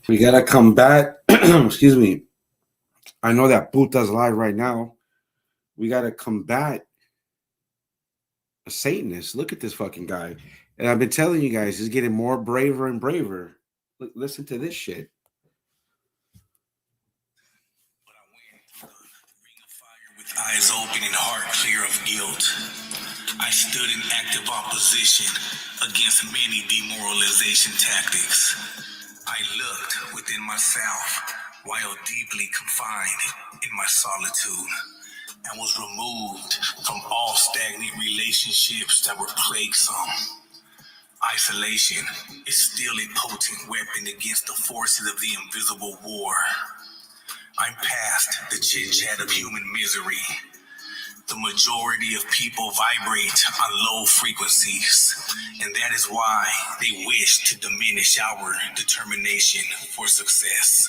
We gotta combat. Excuse me. I know that puta's live right now. We gotta combat a Satanist. Look at this fucking guy. And I've been telling you guys, he's getting more braver and braver. Listen to this shit. With eyes open and heart clear of guilt, I stood in active opposition against many demoralization tactics. I looked within myself while deeply confined in my solitude and was removed from all stagnant relationships that were plaguesome. Isolation is still a potent weapon against the forces of the invisible war. I'm past the chit-chat of human misery. The majority of people vibrate on low frequencies, and that is why they wish to diminish our determination for success.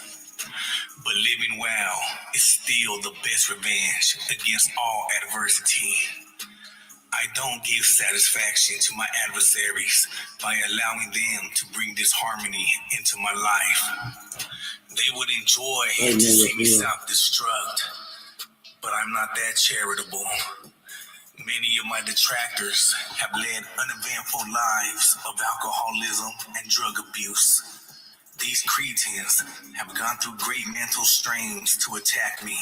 But living well is still the best revenge against all adversity. I don't give satisfaction to my adversaries by allowing them to bring disharmony into my life. They would enjoy to see me self-destruct, but I'm not that charitable. Many of my detractors have led uneventful lives of alcoholism and drug abuse. These cretins have gone through great mental strains to attack me.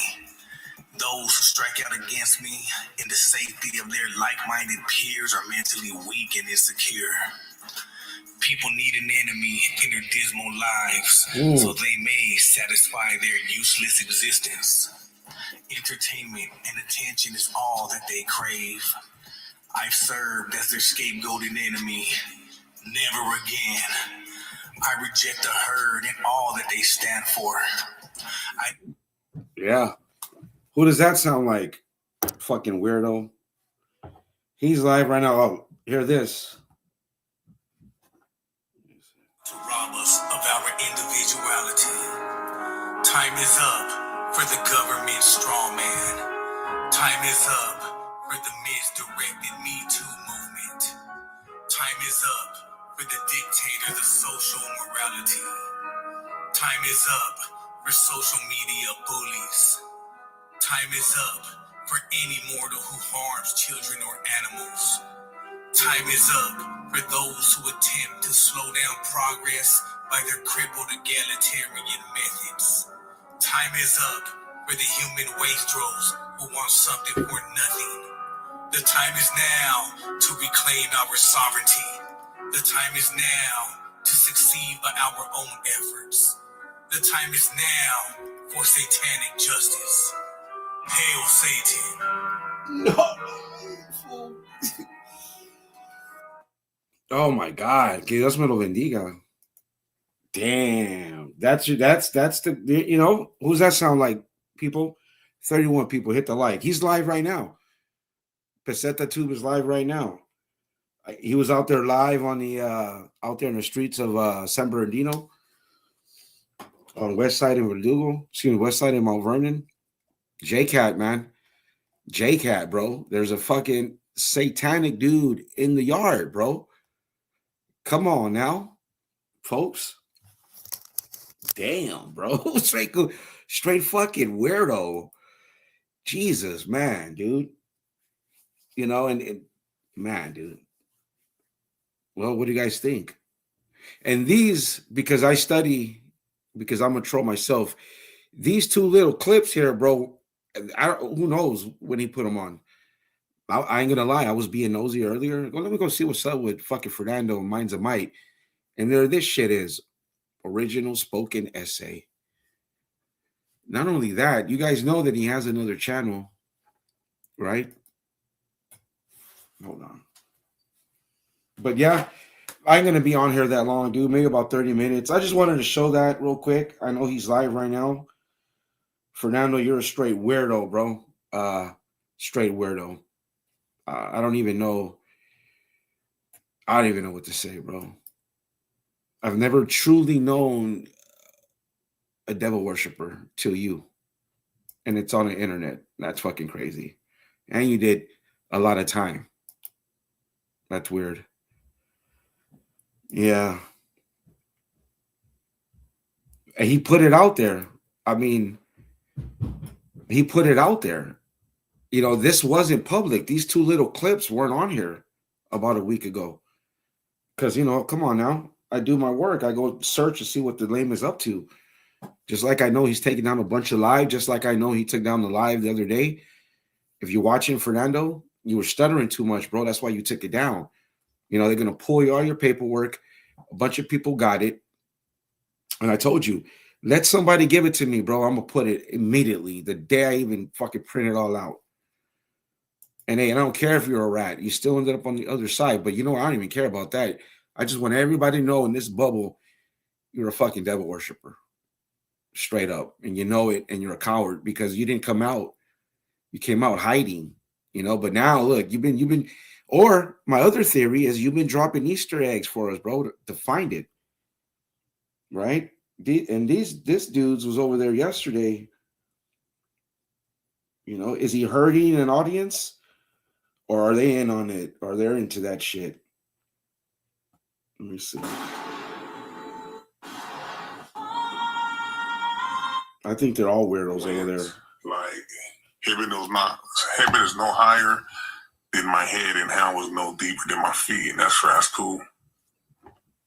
Those who strike out against me in the safety of their like-minded peers are mentally weak and insecure. People need an enemy in their dismal lives so they may satisfy their useless existence. Entertainment and attention is all that they crave. I've served as their scapegoated enemy. Never again. I reject the herd and all that they stand for. Yeah. Who does that sound like? Fucking weirdo. He's live right now. Oh, hear this. To rob us of our individuality. Time is up for the government strawman. Time is up for the misdirected Me Too movement. Time is up for the dictators of social morality. Time is up for social media bullies. Time is up for any mortal who harms children or animals. Time is up for those who attempt to slow down progress by their crippled egalitarian methods. Time is up for the human wastrels who want something for nothing. The time is now to reclaim our sovereignty. The time is now to succeed by our own efforts. The time is now for satanic justice. Hail Satan. No. Oh my God. Que Dios me lo bendiga. Damn. That's the, you know, who's that sound like, people? 31 people. Hit the like. He's live right now. Peseta Tube is live right now. He was out there live on the out there in the streets of San Bernardino, on West Side in Verdugo. Excuse me, West Side in Mount Vernon. J-Cat, man. J-Cat, bro. There's a fucking satanic dude in the yard, bro. Come on now, folks. Damn, bro. Straight fucking weirdo. Jesus, man, dude. You know, and man, dude. Well, what do you guys think? And these, because I study, because I'm a troll myself, these two little clips here, bro, who knows when he put them on. I ain't gonna lie, I was being nosy earlier. Let me go see what's up with fucking Fernando and Minds of Might. And there this shit is original spoken essay. Not only that, you guys know that he has another channel, right? Hold on. But yeah, I ain't gonna be on here that long, dude. Maybe about 30 minutes. I just wanted to show that real quick. I know he's live right now. Fernando, you're a straight weirdo, bro. Straight weirdo. I don't even know. I don't even know what to say, bro. I've never truly known a devil worshiper till you. And it's on the internet. That's fucking crazy. And you did a lot of time. That's weird. Yeah. And he put it out there. I mean, he put it out there. You know, this wasn't public. These two little clips weren't on here about a week ago. Because, you know, come on now. I do my work. I go search to see what the lame is up to. Just like I know he's taking down a bunch of live, just like I know he took down the live the other day. If you're watching Fernando, you were stuttering too much, bro. That's why you took it down. You know, they're going to pull you all your paperwork. A bunch of people got it. And I told you, let somebody give it to me, bro. I'm going to put it immediately the day I even fucking print it all out. And hey, I don't care if you're a rat. You still ended up on the other side. But you know, I don't even care about that. I just want everybody to know in this bubble, you're a fucking devil worshiper. Straight up. And you know it. And you're a coward because you didn't come out. You came out hiding, you know. But now, look, you've been, or my other theory is you've been dropping Easter eggs for us, bro, to find it. Right? This dude's was over there yesterday. You know, is he hurting an audience? Or are they in on it? Or they're into that shit? Let me see. I think they're all weirdos over there. Like, heaven is no higher than my head, and hell was no deeper than my feet, and that's cool.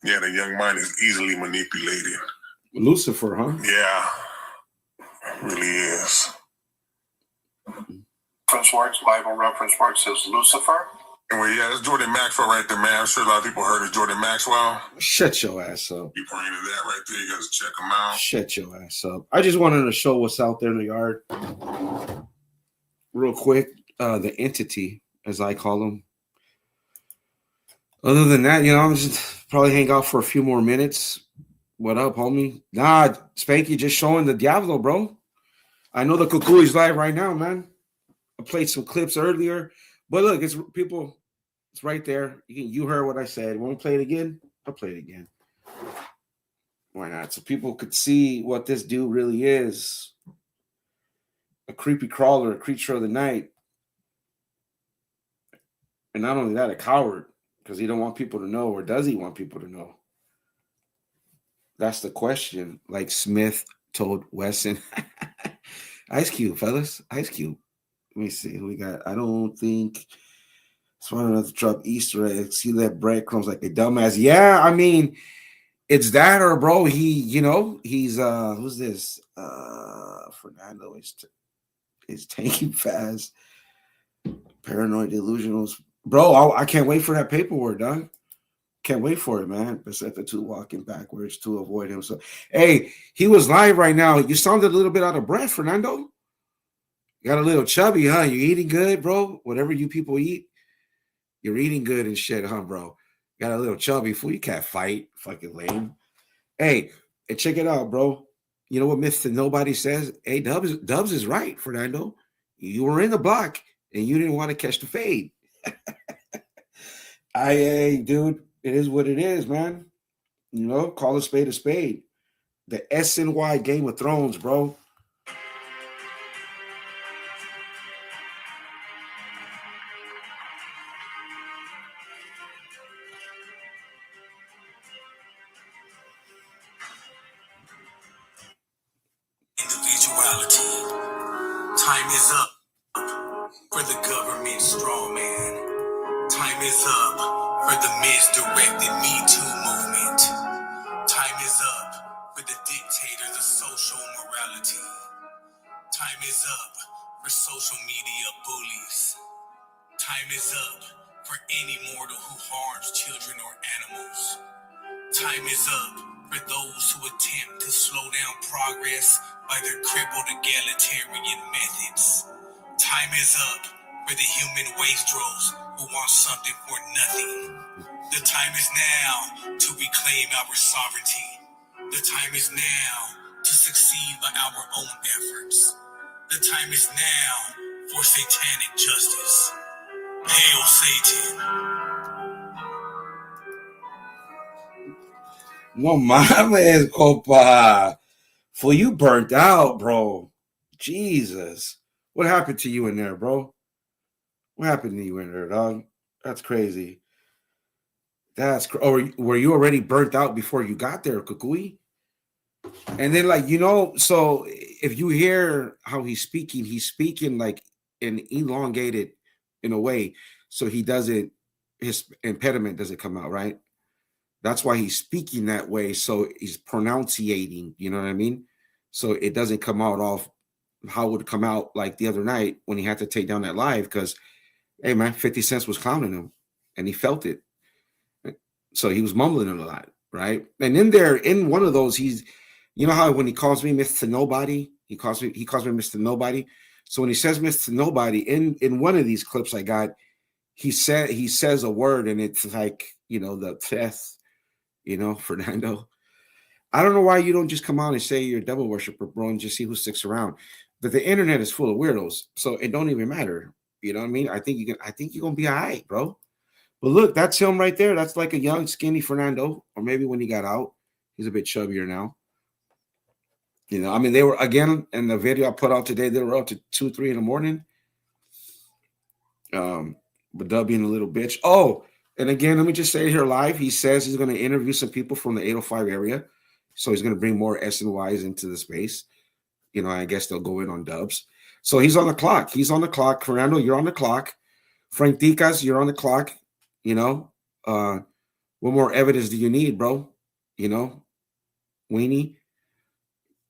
Yeah, the young mind is easily manipulated. Lucifer, huh? Yeah, it really is. Reference works, Bible reference works says Lucifer. Well, yeah, that's Jordan Maxwell right there, man. I'm sure a lot of people heard of Jordan Maxwell. Shut your ass up. You pointed to that right there. You guys check him out. Shut your ass up. I just wanted to show what's out there in the yard. Real quick, the entity, as I call them. Other than that, you know, I'm just probably hang out for a few more minutes. What up, homie? Nah, Spanky just showing the Diablo, bro. I know the Cucui's live right now, man. I played some clips earlier. But look, it's people, it's right there. You heard what I said. Want to play it again? I'll play it again. Why not? So people could see what this dude really is. A creepy crawler, a creature of the night. And not only that, a coward. Because he don't want people to know, or does he want people to know? That's the question. Like Smith told Wesson. Ice Cube, fellas. Ice Cube. Let me see who we got. I don't think smart enough to drop Easter eggs. He let breadcrumbs like a dumbass. Yeah, I mean, it's that or bro. He's who's this? Fernando is tanking fast. Paranoid delusionals. Bro, I can't wait for that paperwork, dog. Can't wait for it, man. Except the two walking backwards to avoid him. So, hey, he was live right now. You sounded a little bit out of breath, Fernando. You got a little chubby, huh? You eating good, bro? Whatever you people eat, you're eating good and shit, huh, bro? Got a little chubby fool. You can't fight. Fucking lame. Hey, and check it out, bro. You know what myth that nobody says? Hey, Dubs is right, Fernando. You were in the block and you didn't want to catch the fade. Hey, dude, it is what it is, man. You know, call a spade a spade. The SNY Game of Thrones, bro. Individuality. Time is up for the government straw man. Time is up for the misdirected Me Too movement. Time is up for the dictator, the social morality. Time is up for social media bullies. Time is up for any mortal who harms children or animals. Time is up for those who attempt to slow down progress by their crippled egalitarian methods. Time is up for the human wastrels who want something for nothing. The time is now to reclaim our sovereignty. The time is now to succeed by our own efforts. The time is now for satanic justice. Hail Satan. No mames, compa. For you burnt out, bro. Jesus. What happened to you in there, bro? What happened to you in there, dog? That's crazy. Or were you already burnt out before you got there, Kukui? And then, like, so if you hear how he's speaking like an elongated in a way, so he doesn't, his impediment doesn't come out, right? That's why he's speaking that way. So he's pronunciating, you know what I mean? So it doesn't come out off how it would come out like the other night when he had to take down that live because, hey, man, 50 Cent was clowning him and he felt it. So he was mumbling a lot, right? And in one of those, he's, you know how when he calls me Mr. Nobody, he calls me Mr. Nobody. So when he says Mr. Nobody, in one of these clips I got, he says a word and it's like, the test, Fernando. I don't know why you don't just come out and say you're a devil worshiper, bro, and just see who sticks around. But the internet is full of weirdos, so it don't even matter. You know what I mean? I think you're gonna be all right, bro. But look, that's him right there. That's like a young, skinny Fernando, or maybe when he got out, he's a bit chubbier now. I mean, they were, again, in the video I put out today, they were up to 2, 3 in the morning. But Dub being a little bitch. Oh, and again, let me just say it here live. He says he's going to interview some people from the 805 area. So he's going to bring more SNYs into the space. I guess they'll go in on Dubs. So he's on the clock. Fernando, you're on the clock. Frank Ticas, you're on the clock. What more evidence do you need, bro? Weenie.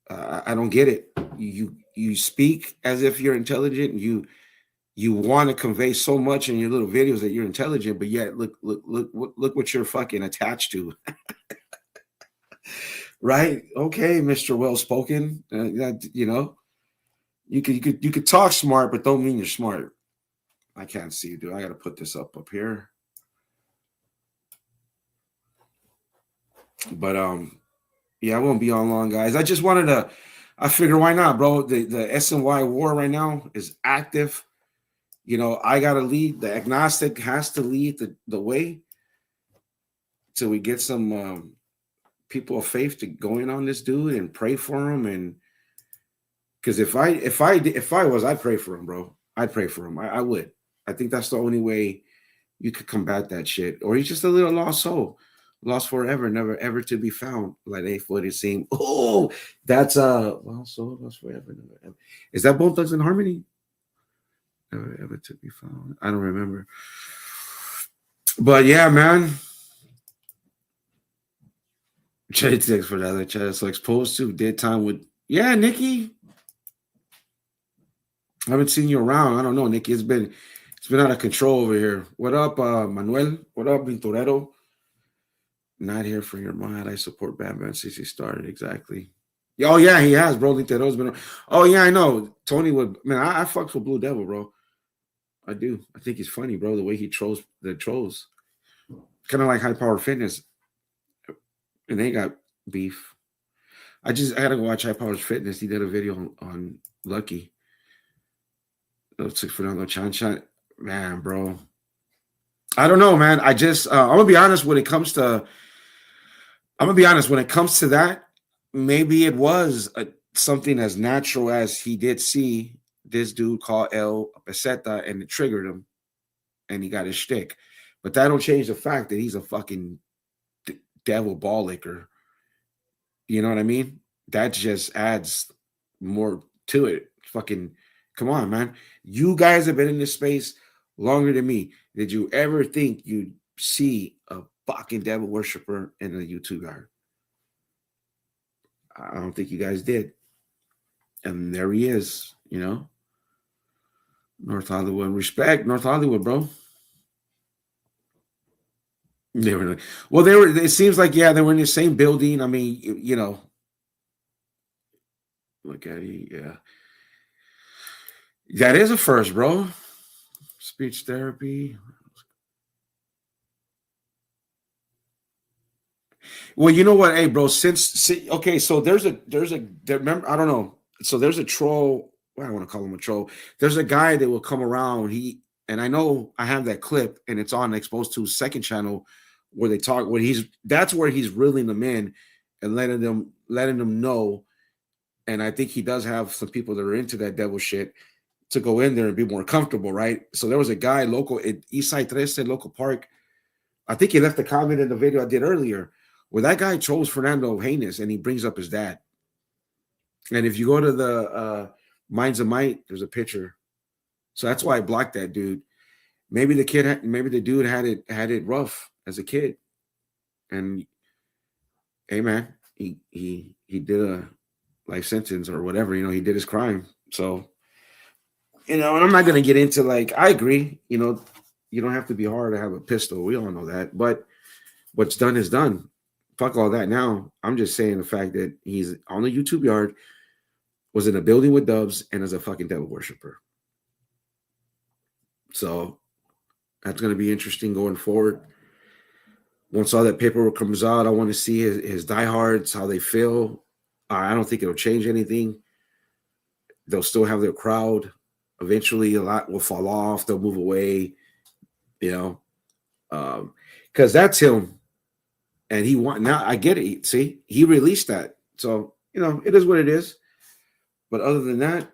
I don't get it. You speak as if you're intelligent. You want to convey so much in your little videos that you're intelligent, but yet look what you're fucking attached to. Right? Okay, Mr. Well-spoken. You could talk smart, but don't mean you're smart. I can't see you, dude. I got to put this up here. But yeah, I won't be on long, guys. I just wanted to. I figure why not, bro? The SNY war right now is active. I gotta lead. The agnostic has to lead the way till we get some people of faith to go in on this dude and pray for him. And because if I was, I'd pray for him, bro. I'd pray for him. I would. I think that's the only way you could combat that shit. Or he's just a little lost soul, lost forever, never ever to be found. Like they would it seem. Oh, that's lost soul, lost forever, never ever. Is that Both Thugs in Harmony? Never ever to be found. I don't remember. But yeah, man. Trade text for the other chat. So exposed to dead time with Nikki. I haven't seen you around. I don't know, Nikki. It's been out of control over here. What up, Manuel? What up, Vintoretto? Not here for your mod. I support Batman since he started. Exactly. Oh yeah, he has, bro. Vintoretto's been. Oh yeah, I know. Tony would. Man, I fucks with Blue Devil, bro. I do. I think he's funny, bro. The way he trolls the trolls, kind of like High Power Fitness, and they got beef. I had to go watch High Power Fitness. He did a video on Lucky. Looks like Fernando Chan. Man, bro. I don't know, man. I'm gonna be honest when it comes to. That, maybe it was something as natural as he did see this dude call El Peseta and it triggered him and he got his shtick. But that don't change the fact that he's a fucking devil ball licker. You know what I mean? That just adds more to it. Fucking come on, man. You guys have been in this space longer than me. Did you ever think you'd see a fucking devil worshiper in a YouTube yard? I don't think you guys did. And there he is, North Hollywood. Respect, North Hollywood, bro. It seems like, yeah, they were in the same building. I mean, look at it, yeah. That is a first, bro. Speech therapy. Well, you know what, hey, bro, so remember, I don't know. So there's a troll. Well, I don't want to call him a troll. There's a guy that will come around. And I know I have that clip, and it's on Exposed to second channel where they talk. That's where he's reeling them in and letting them know. And I think he does have some people that are into that devil shit to go in there and be more comfortable, right? So there was a guy local at Eastside 13 local park. I think he left a comment in the video I did earlier where that guy trolls Fernando heinous and he brings up his dad. And if you go to the Minds of Might, there's a picture. So that's why I blocked that dude. Maybe the dude had it rough as a kid, and hey man, he did a life sentence or whatever. He did his crime. So and I'm not gonna get into like I agree. You don't have to be hard to have a pistol. We all know that, but what's done is done. Fuck all that. Now I'm just saying the fact that he's on the YouTube yard, was in a building with dubs, and is a fucking devil worshiper. So that's going to be interesting going forward. Once all that paperwork comes out, I want to see his diehards, how they feel. I don't think it'll change anything. They'll still have their crowd. Eventually, a lot will fall off. They'll move away, because that's him. And now I get it. See, he released that. So, it is what it is. But other than that,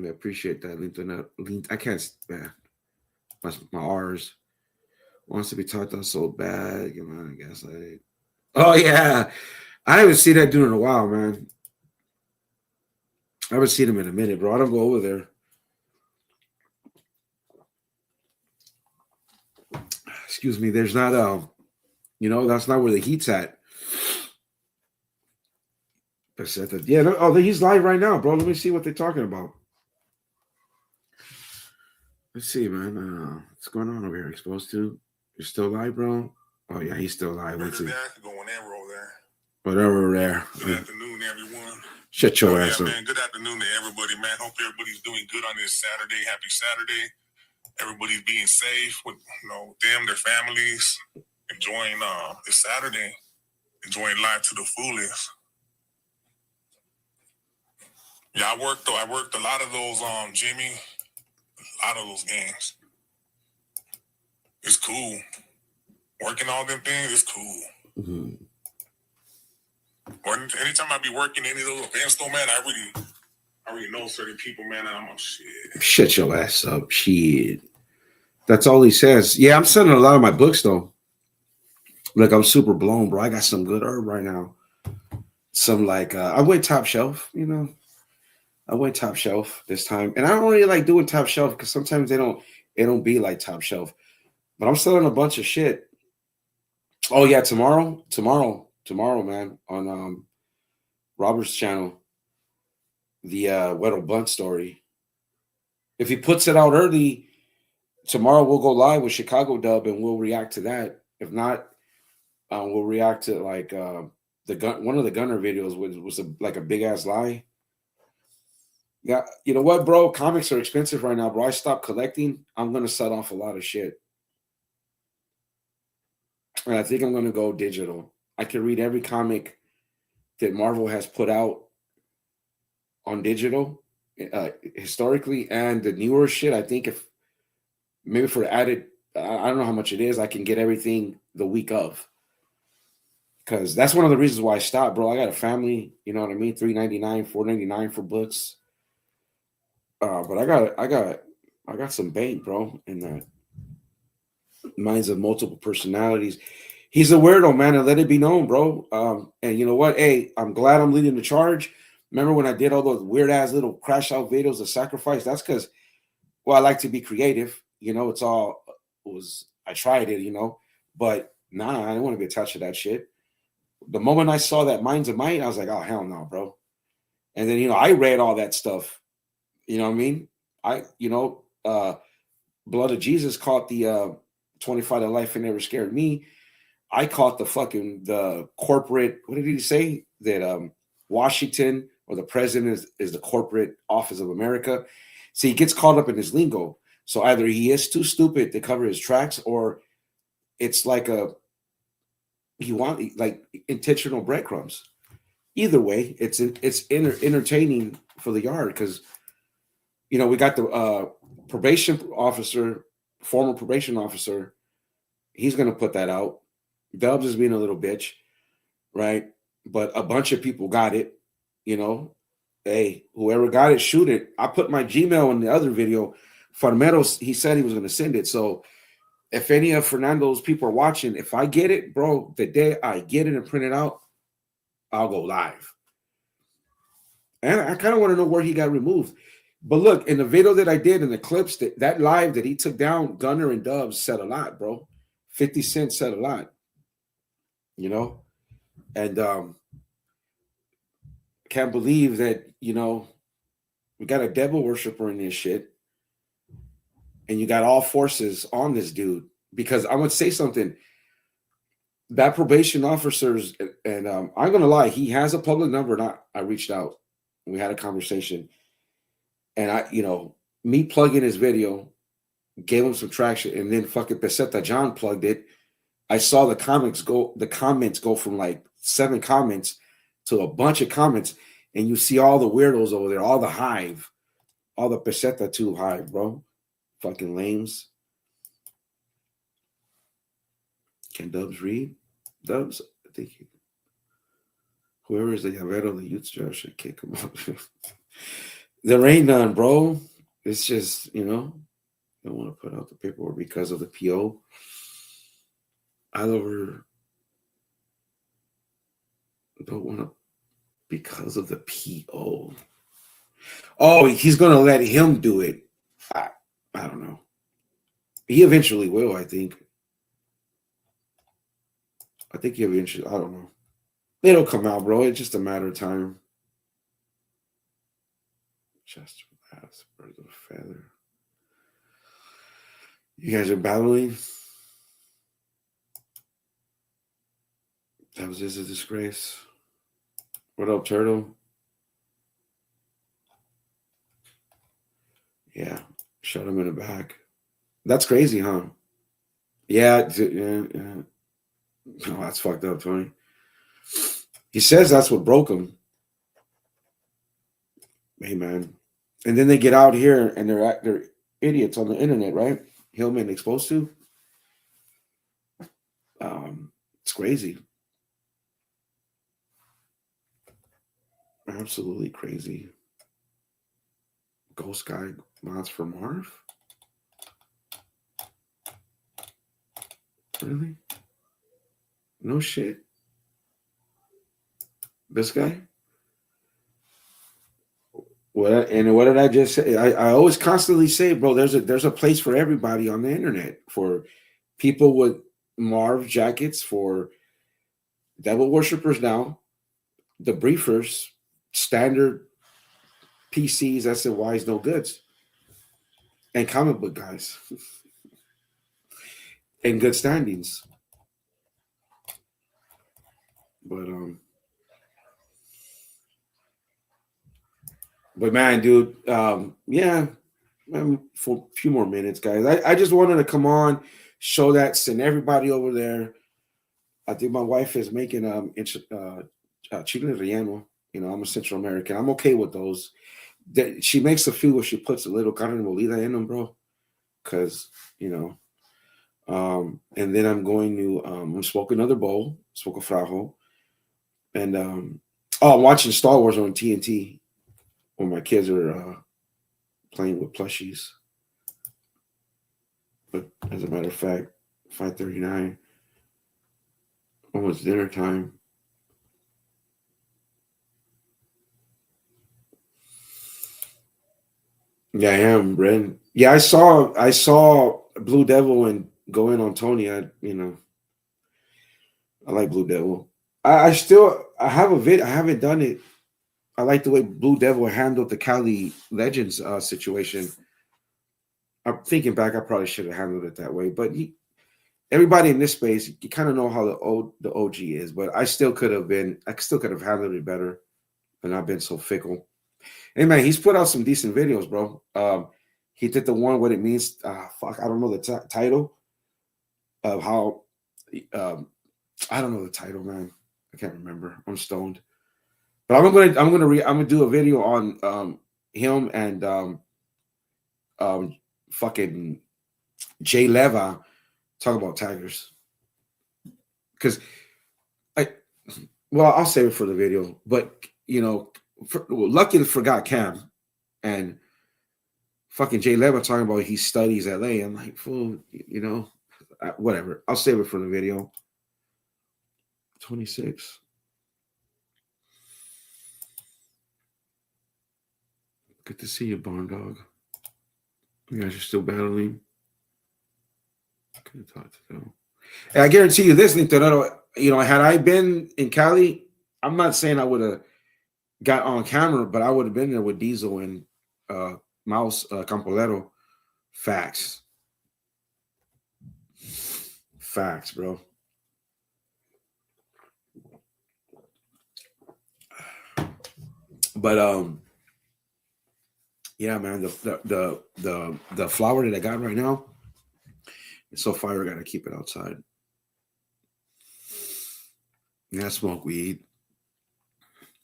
I appreciate that. I can't, my R's wants to be talked on so bad. I guess oh, yeah. I haven't seen that dude in a while, man. I haven't seen him in a minute, bro. I don't go over there. Excuse me. There's not, that's not where the heat's at. Yeah. He's live right now, bro. Let me see what they're talking about. Let's see, man. What's going on over here? Exposed to? You're still live, bro? Oh, yeah, he's still live. Let's see. I could go whenever over there. Whatever there. Good afternoon, everyone. Shut your ass up. Man. Good afternoon to everybody, man. Hope everybody's doing good on this Saturday. Happy Saturday. Everybody's being safe with them, their families, enjoying this Saturday, enjoying life to the fullest. Yeah, I worked a lot of those, Jimmy. A lot of those games. It's cool. Working all them things is cool. Mm-hmm. Or anytime I be working any of those events, though, man, I already know certain people, man, and I'm like, shit. Shut your ass up, shit. That's all he says. Yeah, I'm selling a lot of my books, though. Look, I'm super blown, bro. I got some good herb right now. Some I went top shelf, I went top shelf this time, and I don't really like doing top shelf because sometimes they don't be like top shelf. But I'm selling a bunch of shit. Oh yeah, tomorrow, man, on Robert's channel, the Weddle Blunt story. If he puts it out early, tomorrow we'll go live with Chicago Dub and we'll react to that. If not, we'll react to one of the Gunner videos was a big ass lie. Yeah, you know what, bro? Comics are expensive right now, bro. I stopped collecting. I'm gonna set off a lot of shit, and I think I'm gonna go digital. I can read every comic that Marvel has put out on digital, historically, and the newer shit. I think if maybe for added, I don't know how much it is. I can get everything the week of, because that's one of the reasons why I stopped, bro. I got a family, you know what I mean? $3.99, $4.99 for books. But I got some bank, bro, in that. Minds of multiple personalities. He's a weirdo, man, and let it be known, bro. And you know what? Hey, I'm glad I'm leading the charge. Remember when I did all those weird ass little crash out videos of sacrifice? That's because, well, I like to be creative. I tried it, but nah, I didn't want to be attached to that shit. The moment I saw that Minds of Might, I was like, oh hell no, bro. And then I read all that stuff. You know what I mean? Blood of Jesus caught the 25 to life and never scared me. I caught the corporate, what did he say? That Washington or the president is the corporate office of America. See, he gets caught up in his lingo. So either he is too stupid to cover his tracks, or it's like intentional breadcrumbs. Either way, it's entertaining for the yard, because we got the former probation officer. He's going to put that out. Dubs is being a little bitch, right? But a bunch of people got it, Hey, whoever got it, shoot it. I put my Gmail in the other video. Fernando, he said he was going to send it. So if any of Fernando's people are watching, if I get it, bro, the day I get it and print it out, I'll go live. And I kind of want to know where he got removed. But look, in the video that I did, in the clips, that live that he took down, Gunner and Dubs said a lot, bro. 50 Cent said a lot, you know? And can't believe that, you know, we got a devil worshiper in this shit. And you got all forces on this dude. Because I would say something. That probation officers, and I'm going to lie, he has a public number. And I reached out. We had a conversation. And I, you know, me plugging his video, gave him some traction, and then fucking Peseta John plugged it. I saw the comments go from like 7 comments to a bunch of comments, and you see all the weirdos over there, all the hive, all the Peseta 2 hive, bro. Fucking lames. Can Dubs read? Dubs, I think whoever is the Llavero, the youth judge should kick him out. There ain't none, bro. It's just, you know, don't want to put out the paperwork because of the PO. I don't want to because of the PO. Oh, he's going to let him do it. I don't know. He eventually will, I think. I think he eventually, I don't know. It'll come out, bro. It's just a matter of time. Just as birds of a feather. You guys are battling. That was just a disgrace. What up, Turtle? Yeah, shot him in the back. That's crazy, huh? Yeah. Oh, that's fucked up, Tony. He says that's what broke him. Hey, man. And then they get out here and they're idiots on the internet, right? Hillman exposed to. It's crazy. Absolutely crazy. Ghost guy mods for Marv? Really? No shit. This guy? What did I just say? I always constantly say, bro, there's a place for everybody on the internet, for people with Marv jackets, for devil worshippers now, the briefers, standard PCs, that's the wise no goods, and comic book guys in good standings. But man, dude, yeah, for a few more minutes, guys. I just wanted to come on, show that, send everybody over there. I think my wife is making chile relleno. You know, I'm a Central American. I'm okay with those. She makes a few where she puts a little carne molida in them, bro. Because, you know, and then I'm going to smoke another bowl, smoke a frajo. And I'm watching Star Wars on TNT when my kids are playing with plushies. But as a matter of fact, 5:39, almost dinner time. Yeah, I am, Bren. Yeah, I saw Blue Devil and go in on Tony. I like Blue Devil. I have a vid. I haven't done it. I like the way Blue Devil handled the Cali Legends situation. I'm thinking back, I probably should have handled it that way. But everybody in this space, you kind of know how the OG is. But I still could have handled it better, and not been so fickle. Hey man, he's put out some decent videos, bro. He did the one what it means. I don't know the title of how. I don't know the title, man. I can't remember. I'm stoned. But I'm gonna do a video on him and fucking Jay Leva talking about tigers. Because I'll save it for the video. But you know, luckily forgot Cam and fucking Jay Leva talking about he studies LA. I'm like, fool, you know, whatever. I'll save it for the video. 26. Good to see you, Barn Dog. You guys are still battling. Couldn't talk to them. And I guarantee you this, Nintendo, had I been in Cali, I'm not saying I would have got on camera, but I would have been there with Diesel and Mouse Campolero. Facts. Facts, bro. But yeah, man, the flower that I got right now, it's so fire. I gotta keep it outside. Yeah, I smoke weed.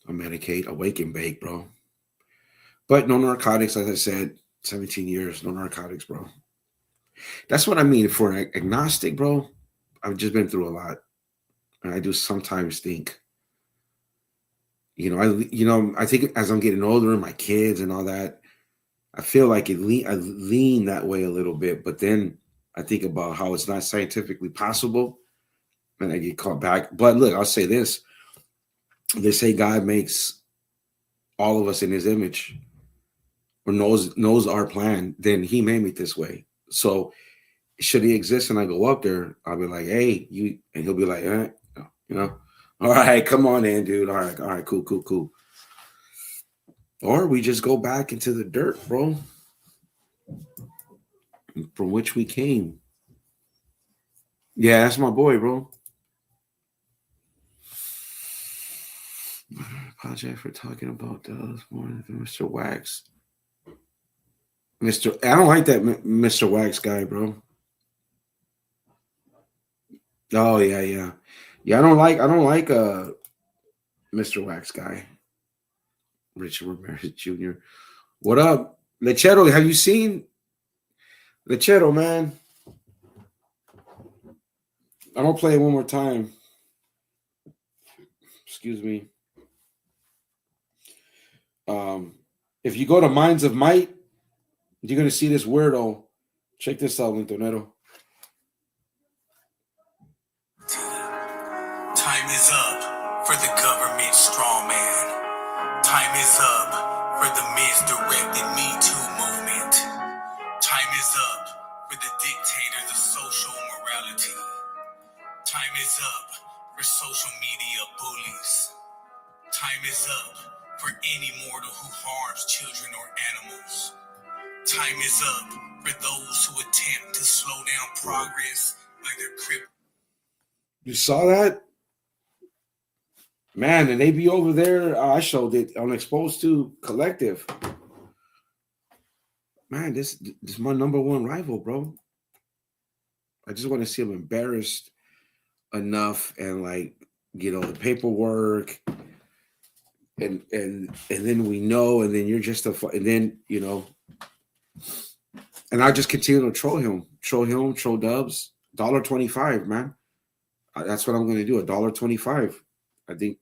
I medicate, I wake and bake, bro. But no narcotics, as I said, 17 years, no narcotics, bro. That's what I mean. For an agnostic, bro, I've just been through a lot. And I do sometimes think, I think as I'm getting older, my kids and all that, I feel like I lean that way a little bit. But then I think about how it's not scientifically possible, and I get caught back. But look, I'll say this. They say God makes all of us in his image, or knows our plan. Then he made me this way. So should he exist and I go up there, I'll be like, hey, you, and he'll be like, all right, come on in, dude. All right, cool. Or we just go back into the dirt, bro, from which we came. Yeah, that's my boy, bro. I apologize for talking about this morning, Mr. Wax. I don't like that Mr. Wax guy, bro. Oh yeah. I don't like Mr. Wax guy. Richard Ramirez Jr. What up, Lechero? Have you seen Lechero, man? I'm gonna play it one more time. Excuse me. If you go to Minds of Might, you're gonna see this weirdo. Check this out, Lintonero. Time is up for the government strongman. Time is up for the misdirected Me Too movement. Time is up for the dictators of social morality. Time is up for social media bullies. Time is up for any mortal who harms children or animals. Time is up for those who attempt to slow down progress by their crippled. You saw that? Man, and they be over there. I showed it on Exposed to Collective. Man, this is my number one rival, bro. I just want to see him embarrassed enough and the paperwork and then we know, and then you're just and then and I just continue to troll Dubs. $1.25, man. That's what I'm going to do. $1.25. I think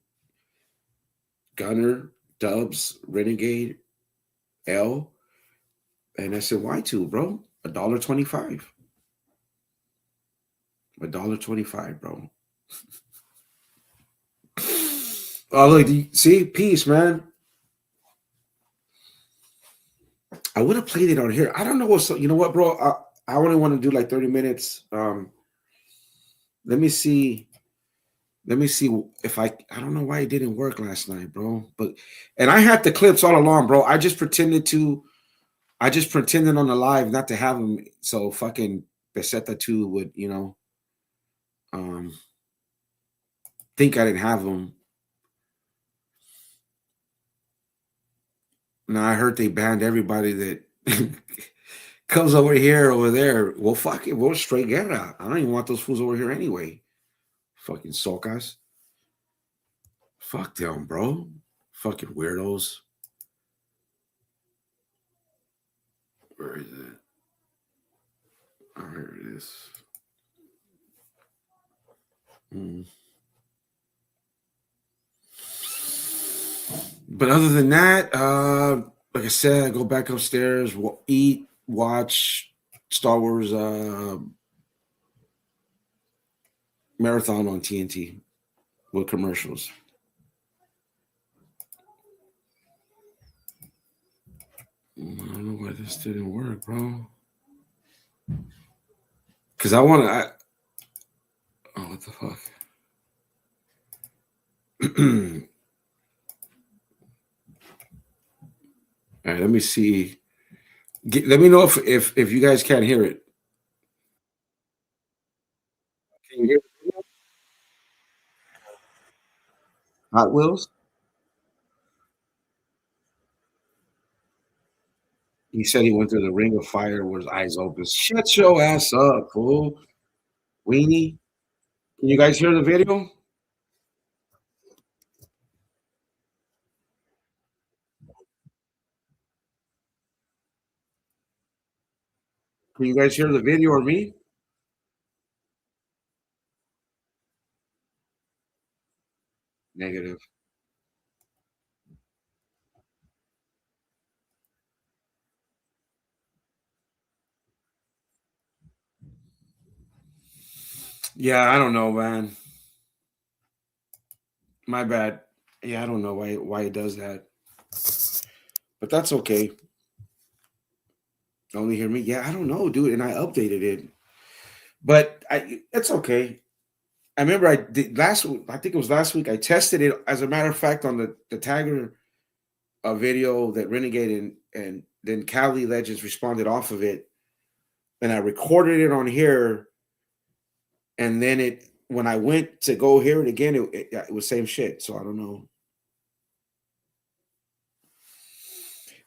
Gunner, Dubs, Renegade, L, and I said, why two, bro? $1.25. $1.25, bro. Oh, look, see? Peace, man. I would have played it on here. I don't know what's, you know what, bro? I only want to do like 30 minutes. Let me see if I don't know why it didn't work last night, bro. And I had the clips all along, bro. I just pretended on the live not to have them. So fucking Peseta 2 would, think I didn't have them. Now I heard they banned everybody that comes over here, over there. Well, fuck it. We'll straight guerra. I don't even want those fools over here anyway. Fucking socas. Fuck them, bro. Fucking weirdos. Where is it? Oh, here it is. But other than that, like I said, I go back upstairs, eat, watch Star Wars marathon on TNT with commercials. I don't know why this didn't work, bro. Because I want to. Oh, what the fuck? All right, let me see. Let me know if you guys can't hear it. Can you hear it? Hot Wheels? He said he went through the ring of fire with his eyes open. Shut your ass up, fool. Weenie. Can you guys hear the video? Can you guys hear the video or me? Negative. Yeah, I don't know, man. My bad. Yeah, I don't know why it does that. But that's okay. Only hear me. Yeah, I don't know, dude. And I updated it. But it's okay. I remember I did last week. I think it was last week. I tested it. As a matter of fact, on the Tagger video that Renegade and then Cali Legends responded off of it, and I recorded it on here. And then it when I went to go hear it again, it was same shit. So I don't know.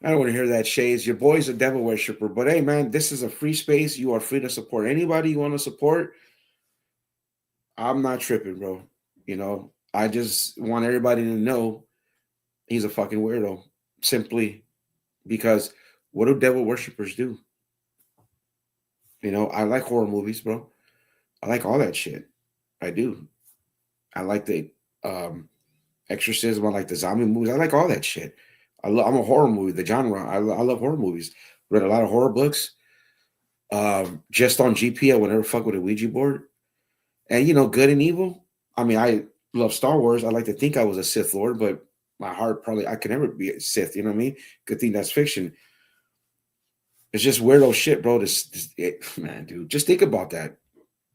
I don't want to hear that, Shades. Your boy's a devil worshiper, but hey, man, this is a free space. You are free to support anybody you want to support. I'm not tripping, bro. I just want everybody to know he's a fucking weirdo. Simply because what do devil worshippers do? I like horror movies, bro. I like all that shit. I do. I like the exorcism. I like the zombie movies. I like all that shit. I'm a horror movie, the genre. I love horror movies. Read a lot of horror books. Just on GP, I would never fuck with a Ouija board. And good and evil. I mean, I love Star Wars. I like to think I was a Sith Lord, but my heart probably I could never be a Sith. You know what I mean? Good thing that's fiction. It's just weirdo shit, bro. Man, dude, just think about that.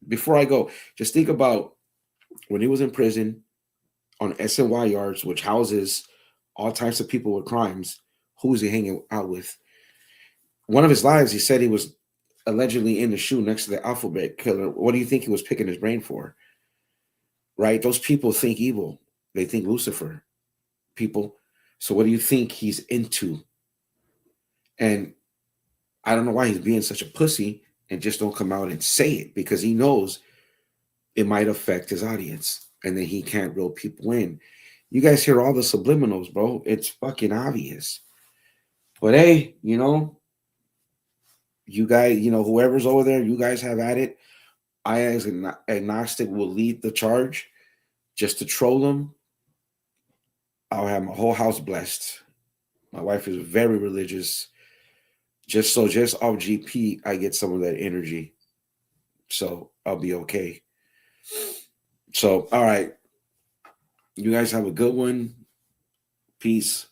Before I go, just think about when he was in prison on SNY yards, which houses all types of people with crimes. Who was he hanging out with? One of his lives, he said he was allegedly in the shoe next to the alphabet killer. What do you think he was picking his brain for? Right? Those people think evil. They think Lucifer. People. So what do you think he's into? And I don't know why he's being such a pussy and just don't come out and say it because he knows it might affect his audience and then he can't reel people in. You guys hear all the subliminals, bro. It's fucking obvious. But hey, you guys, whoever's over there, you guys have at it. I, as an agnostic, will lead the charge just to troll them. I'll have my whole house blessed. My wife is very religious. Just off GP, I get some of that energy. So I'll be okay. So, all right. You guys have a good one. Peace.